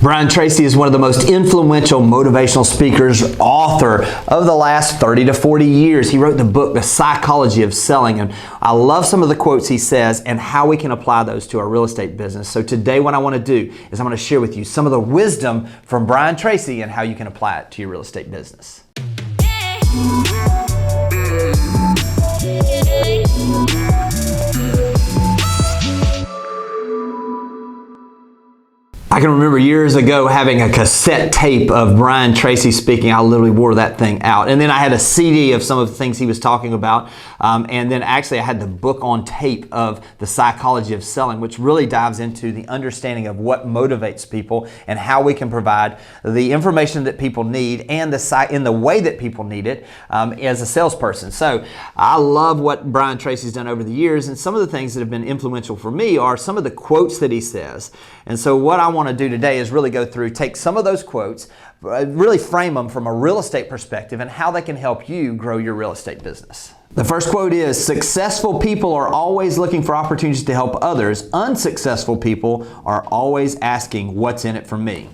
Brian Tracy is one of the most influential motivational speakers, author of the last 30 to 40 years. He wrote the book, The Psychology of Selling, and I love some of the quotes he says and how we can apply those to our real estate business. So today what I want to do is I'm going to share with you some of the wisdom from Brian Tracy and how you can apply it to your real estate business. I can remember years ago having a cassette tape of Brian Tracy speaking. I literally wore that thing out. And then I had a CD of some of the things he was talking about. And then actually I had the book on tape of The Psychology of Selling, which really dives into the understanding of what motivates people and how we can provide the information that people need and in the way that people need it as a salesperson. So I love what Brian Tracy's done over the years. And some of the things that have been influential for me are some of the quotes that he says. And so what I want to do today is really go through, take some of those quotes, really frame them from a real estate perspective and how they can help you grow your real estate business. The first quote is, "Successful people are always looking for opportunities to help others. Unsuccessful people are always asking, what's in it for me?"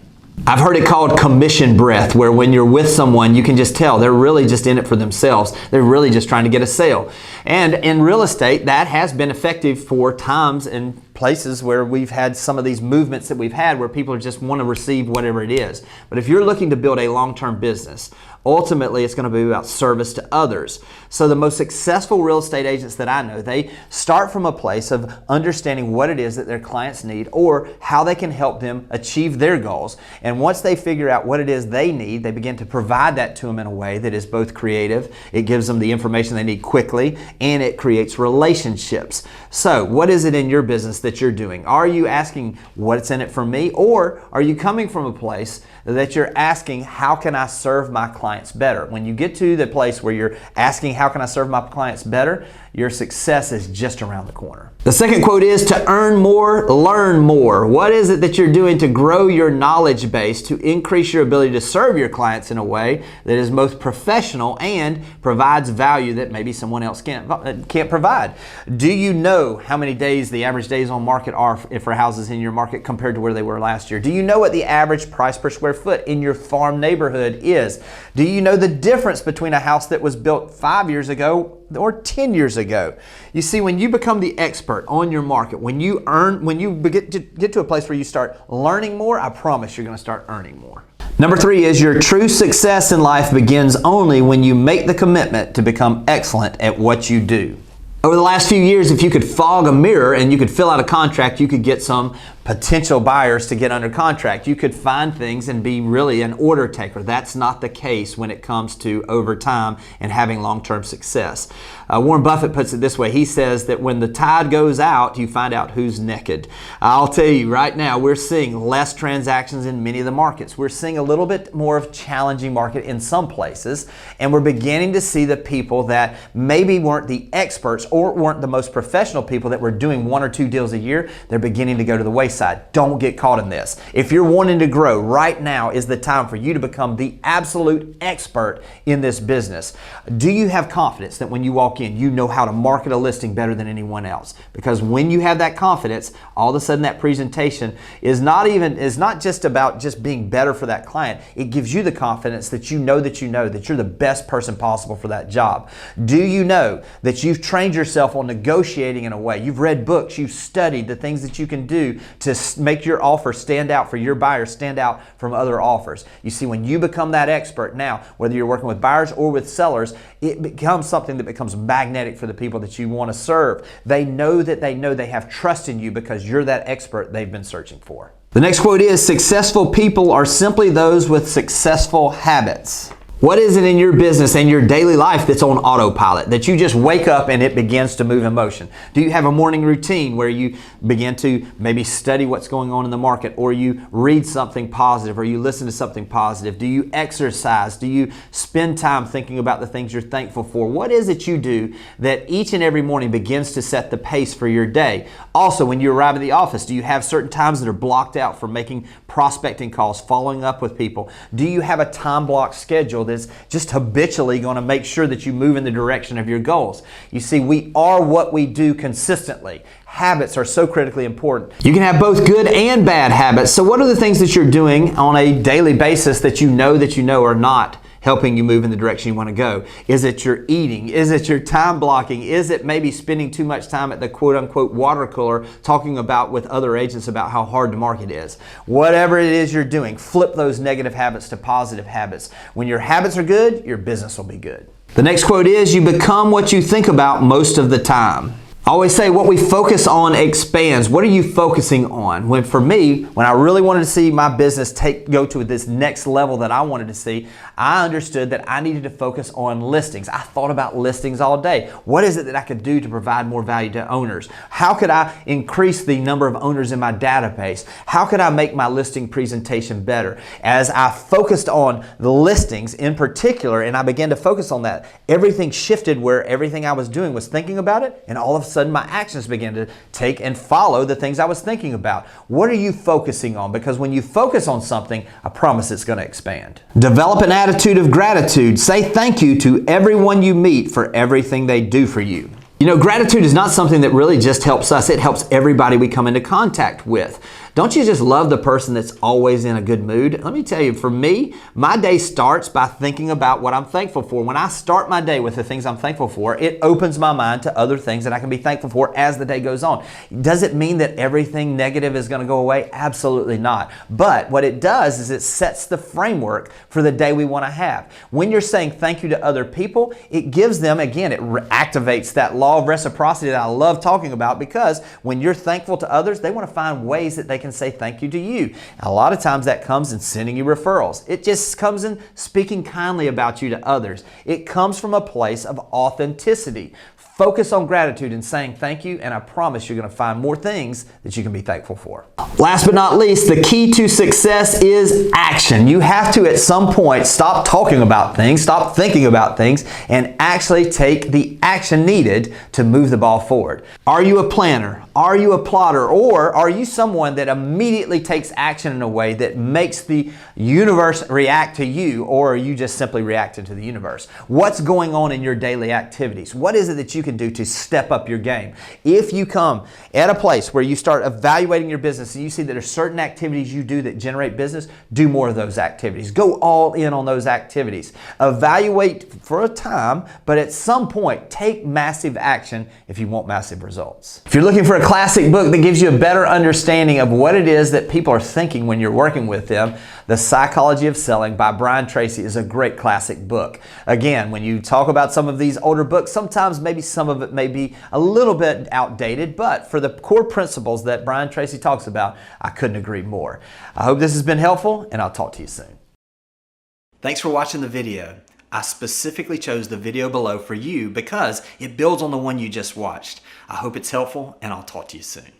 I've heard it called commission breath, where when you're with someone, you can just tell they're really just in it for themselves. They're really just trying to get a sale. And in real estate, that has been effective for times and places where we've had some of these movements that we've had where people just want to receive whatever it is. But if you're looking to build a long-term business, ultimately it's going to be about service to others. So the most successful real estate agents that I know, they start from a place of understanding what it is that their clients need or how they can help them achieve their goals. And once they figure out what it is they need, they begin to provide that to them in a way that is both creative, it gives them the information they need quickly, and it creates relationships. So what is it in your business that you're doing? Are you asking what's in it for me, or are you coming from a place that you're asking how can I serve my clients better? When you get to the place where you're asking how can I serve my clients better, your success is just around the corner. The second quote is, "To earn more, learn more." What is it that you're doing to grow your knowledge base to increase your ability to serve your clients in a way that is most professional and provides value that maybe someone else can't provide? Do you know how many days the average days on market are for houses in your market compared to where they were last year? Do you know what the average price per square foot in your farm neighborhood is? Do you know the difference between a house that was built 5 years ago or 10 years ago? You see, when you become the expert on your market, when you get to a place where you start learning more, I promise you're going to start earning more. Number 3 is, your true success in life begins only when you make the commitment to become excellent at what you do. Over the last few years, if you could fog a mirror and you could fill out a contract, you could get some potential buyers to get under contract. You could find things and be really an order taker. That's not the case when it comes to over time and having long-term success. Warren Buffett puts it this way. He says that when the tide goes out, you find out who's naked. I'll tell you right now, we're seeing less transactions in many of the markets. We're seeing a little bit more of challenging market in some places, and we're beginning to see the people that maybe weren't the experts or weren't the most professional people that were doing 1 or 2 deals a year, they're beginning to go to the wayside. Don't get caught in this. If you're wanting to grow, right now is the time for you to become the absolute expert in this business. Do you have confidence that when you walk in, you know how to market a listing better than anyone else? Because when you have that confidence, all of a sudden that presentation is not just about just being better for that client. It gives you the confidence that you know that you're the best person possible for that job. Do you know that you've trained yourself on negotiating in a way? You've read books, you've studied the things that you can do to make your offer stand out, for your buyers stand out from other offers. You see, when you become that expert now, whether you're working with buyers or with sellers, it becomes something that becomes magnetic for the people that you want to serve. They know they have trust in you because you're that expert they've been searching for. The next quote is, "Successful people are simply those with successful habits." What is it in your business and your daily life that's on autopilot, that you just wake up and it begins to move in motion? Do you have a morning routine where you begin to maybe study what's going on in the market, or you read something positive, or you listen to something positive? Do you exercise? Do you spend time thinking about the things you're thankful for? What is it you do that each and every morning begins to set the pace for your day? Also, when you arrive at the office, do you have certain times that are blocked out for making prospecting calls, following up with people? Do you have a time block schedule that's just habitually going to make sure that you move in the direction of your goals. You see, we are what we do consistently. Habits are so critically important. You can have both good and bad habits. So what are the things that you're doing on a daily basis that you know are not helping you move in the direction you want to go? Is it your eating? Is it your time blocking? Is it maybe spending too much time at the quote-unquote water cooler talking about with other agents about how hard the market is? Whatever it is you're doing, flip those negative habits to positive habits. When your habits are good, your business will be good. The next quote is, you become what you think about most of the time. I always say what we focus on expands. What are you focusing on? For me, when I really wanted to see my business go to this next level that I wanted to see, I understood that I needed to focus on listings. I thought about listings all day. What is it that I could do to provide more value to owners? How could I increase the number of owners in my database? How could I make my listing presentation better? As I focused on the listings in particular, and I began to focus on that, everything shifted where everything I was doing was thinking about it, and all of a sudden my actions began to take and follow the things I was thinking about. What are you focusing on? Because when you focus on something, I promise it's going to expand. Develop an attitude of gratitude. Say thank you to everyone you meet for everything they do for you. You know, gratitude is not something that really just helps us. It helps everybody we come into contact with. Don't you just love the person that's always in a good mood? Let me tell you, for me, my day starts by thinking about what I'm thankful for. When I start my day with the things I'm thankful for, it opens my mind to other things that I can be thankful for as the day goes on. Does it mean that everything negative is going to go away? Absolutely not. But what it does is it sets the framework for the day we want to have. When you're saying thank you to other people, it gives them, again, it activates that law of reciprocity that I love talking about, because when you're thankful to others, they want to find ways that they can say thank you to you. A lot of times that comes in sending you referrals. It just comes in speaking kindly about you to others. It comes from a place of authenticity. Focus on gratitude and saying thank you, and I promise you're going to find more things that you can be thankful for. Last but not least, the key to success is action. You have to, at some point, stop talking about things, stop thinking about things, and actually take the action needed to move the ball forward. Are you a planner? Are you a plotter? Or are you someone that immediately takes action in a way that makes the universe react to you, or are you just simply reacting to the universe? What's going on in your daily activities? What is it that you can do to step up your game? If you come at a place where you start evaluating your business and you see that there's certain activities you do that generate business, do more of those activities. Go all in on those activities. Evaluate for a time, but at some point, take massive action if you want massive results. If you're looking for a classic book that gives you a better understanding of what it is that people are thinking when you're working with them, The Psychology of Selling by Brian Tracy is a great classic book. Again, when you talk about some of these older books, sometimes maybe some of it may be a little bit outdated, but for the core principles that Brian Tracy talks about, I couldn't agree more. I hope this has been helpful, and I'll talk to you soon. Thanks for watching the video. I specifically chose the video below for you because it builds on the one you just watched. I hope it's helpful, and I'll talk to you soon.